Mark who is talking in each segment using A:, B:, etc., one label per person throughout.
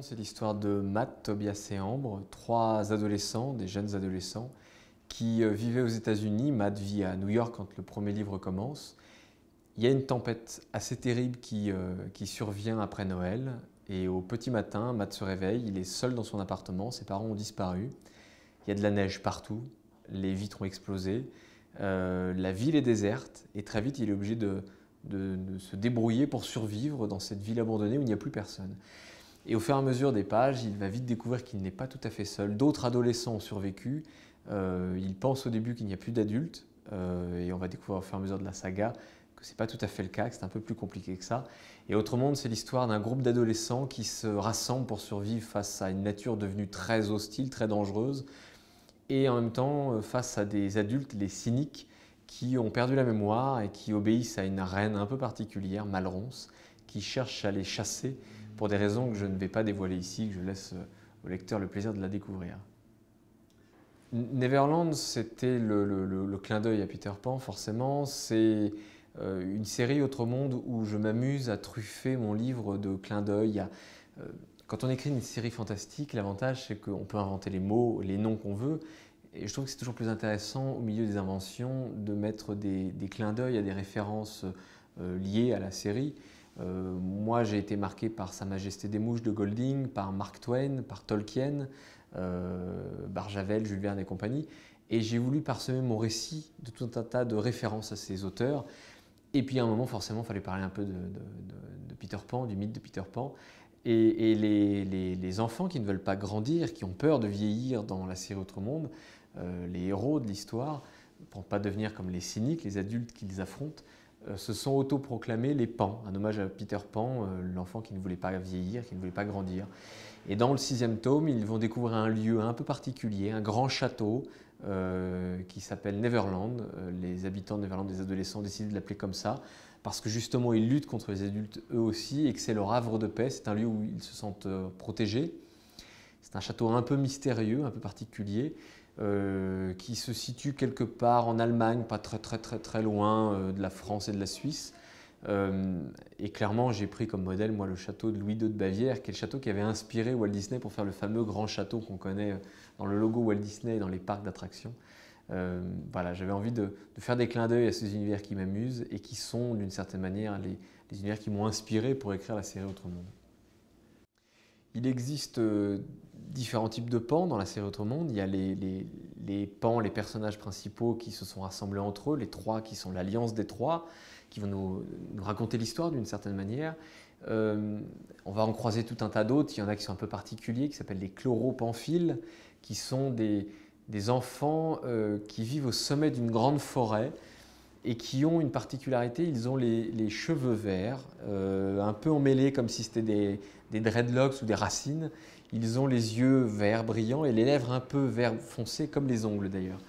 A: Neverland, c'est l'histoire de Matt, Tobias et Ambre, trois adolescents, des jeunes adolescents, qui vivaient aux États-Unis. Matt vit à New York quand le premier livre commence. Il y a une tempête assez terrible qui survient après Noël. Et au petit matin, Matt se réveille, il est seul dans son appartement, ses parents ont disparu. Il y a de la neige partout, les vitres ont explosé, la ville est déserte et très vite il est obligé de se débrouiller pour survivre dans cette ville abandonnée où il n'y a plus personne. Et au fur et à mesure des pages, il va vite découvrir qu'il n'est pas tout à fait seul. D'autres adolescents ont survécu. Il pense au début qu'il n'y a plus d'adultes. Et on va découvrir au fur et à mesure de la saga que ce n'est pas tout à fait le cas, que c'est un peu plus compliqué que ça. Et Autre Monde, c'est l'histoire d'un groupe d'adolescents qui se rassemblent pour survivre face à une nature devenue très hostile, très dangereuse. Et en même temps, face à des adultes, les cyniques, qui ont perdu la mémoire et qui obéissent à une reine un peu particulière, Malronce, qui cherche à les chasser pour des raisons que je ne vais pas dévoiler ici, que je laisse au lecteur le plaisir de la découvrir. Neverland, c'était le clin d'œil à Peter Pan, forcément. C'est une série Autre Monde où je m'amuse à truffer mon livre de clins d'œil. Quand on écrit une série fantastique, l'avantage c'est qu'on peut inventer les mots, les noms qu'on veut. Et je trouve que c'est toujours plus intéressant au milieu des inventions de mettre des clins d'œil à des références liées à la série. Moi, j'ai été marqué par Sa Majesté des Mouches de Golding, par Mark Twain, par Tolkien, Barjavel, Jules Verne et compagnie. Et j'ai voulu parsemer mon récit de tout un tas de références à ces auteurs. Et puis à un moment, forcément, il fallait parler un peu de Peter Pan, du mythe de Peter Pan. Et les enfants qui ne veulent pas grandir, qui ont peur de vieillir dans la série Autre Monde, les héros de l'histoire, pour ne pas devenir comme les cyniques, les adultes qu'ils affrontent, se sont autoproclamés les Pans, un hommage à Peter Pan, l'enfant qui ne voulait pas vieillir, qui ne voulait pas grandir. Et dans le 6e tome, ils vont découvrir un lieu un peu particulier, un grand château qui s'appelle Neverland. Les habitants de Neverland, des adolescents, ont décidé de l'appeler comme ça, parce que justement ils luttent contre les adultes eux aussi et que c'est leur havre de paix, c'est un lieu où ils se sentent protégés. C'est un château un peu mystérieux, un peu particulier, qui se situe quelque part en Allemagne, pas très loin de la France et de la Suisse. Et clairement, j'ai pris comme modèle, moi, le château de Louis II de Bavière, qui est le château qui avait inspiré Walt Disney pour faire le fameux grand château qu'on connaît dans le logo Walt Disney et dans les parcs d'attractions. Voilà, j'avais envie de faire des clins d'œil à ces univers qui m'amusent et qui sont, d'une certaine manière, les univers qui m'ont inspiré pour écrire la série Autre Monde. Il existe différents types de pans dans la série Autre Monde. Il y a les pans, les personnages principaux qui se sont rassemblés entre eux, les trois qui sont l'alliance des trois, qui vont nous raconter l'histoire d'une certaine manière. On va en croiser tout un tas d'autres. Il y en a qui sont un peu particuliers, qui s'appellent les chloropamphile, qui sont des enfants qui vivent au sommet d'une grande forêt et qui ont une particularité, ils ont les cheveux verts, un peu emmêlés comme si c'était des dreadlocks ou des racines. Ils ont les yeux verts brillants et les lèvres un peu vert foncé comme les ongles d'ailleurs.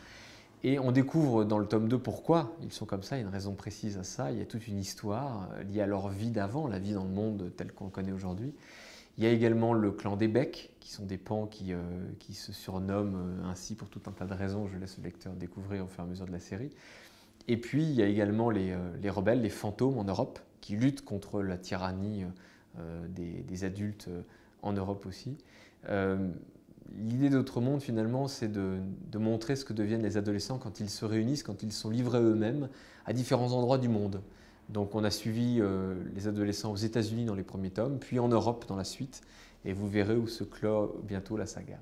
A: Et on découvre dans le tome 2 pourquoi ils sont comme ça, il y a une raison précise à ça, il y a toute une histoire liée à leur vie d'avant, la vie dans le monde tel qu'on le connaît aujourd'hui. Il y a également le clan des Becs, qui sont des pans qui se surnomment ainsi pour tout un tas de raisons, je laisse le lecteur découvrir au fur et à mesure de la série. Et puis il y a également les rebelles, les fantômes en Europe, qui luttent contre la tyrannie des adultes en Europe aussi. L'idée d'Autre Monde, finalement, c'est de montrer ce que deviennent les adolescents quand ils se réunissent, quand ils sont livrés eux-mêmes à différents endroits du monde. Donc on a suivi les adolescents aux États-Unis dans les premiers tomes, puis en Europe dans la suite, et vous verrez où se clôt bientôt la saga.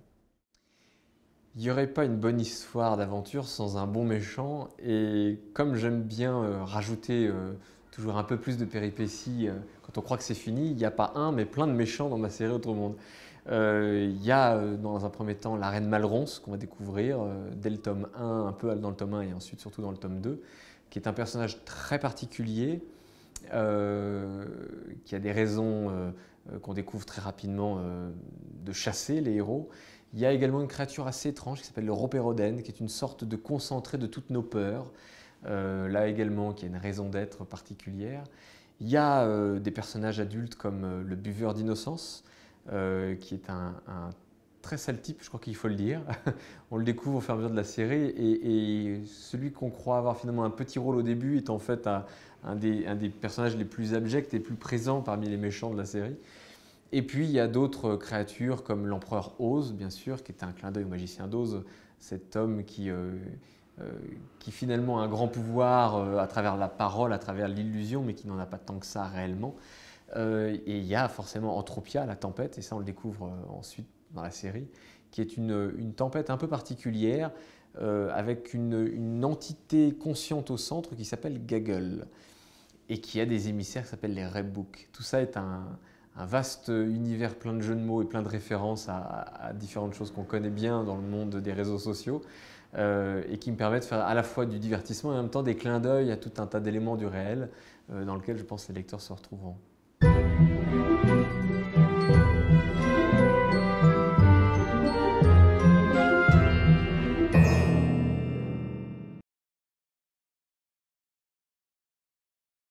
A: Il n'y aurait pas une bonne histoire d'aventure sans un bon méchant, et comme j'aime bien rajouter toujours un peu plus de péripéties quand on croit que c'est fini, il n'y a pas un mais plein de méchants dans ma série Autre Monde. Il y a dans un premier temps la reine Malronce qu'on va découvrir dès le tome 1, un peu dans le tome 1 et ensuite surtout dans le tome 2, qui est un personnage très particulier, qui a des raisons qu'on découvre très rapidement de chasser les héros. Il y a également une créature assez étrange qui s'appelle le Ropérodène, qui est une sorte de concentré de toutes nos peurs, là également qui a une raison d'être particulière. Il y a des personnages adultes comme le buveur d'innocence, qui est un très sale type, je crois qu'il faut le dire. On le découvre au fur et à mesure de la série et celui qu'on croit avoir finalement un petit rôle au début est en fait un des personnages les plus abjects et les plus présents parmi les méchants de la série. Et puis il y a d'autres créatures comme l'empereur Oz, bien sûr, qui est un clin d'œil au magicien d'Oz, cet homme qui finalement a un grand pouvoir à travers la parole, à travers l'illusion, mais qui n'en a pas tant que ça réellement. Et il y a forcément Entropia, la tempête, et ça on le découvre ensuite dans la série, qui est une tempête un peu particulière, avec une entité consciente au centre qui s'appelle Gaggle, et qui a des émissaires qui s'appellent les Rebbook. Tout ça est un vaste univers plein de jeux de mots et plein de références à différentes choses qu'on connaît bien dans le monde des réseaux sociaux, et qui me permet de faire à la fois du divertissement et en même temps des clins d'œil à tout un tas d'éléments du réel dans lequel je pense que les lecteurs se retrouveront.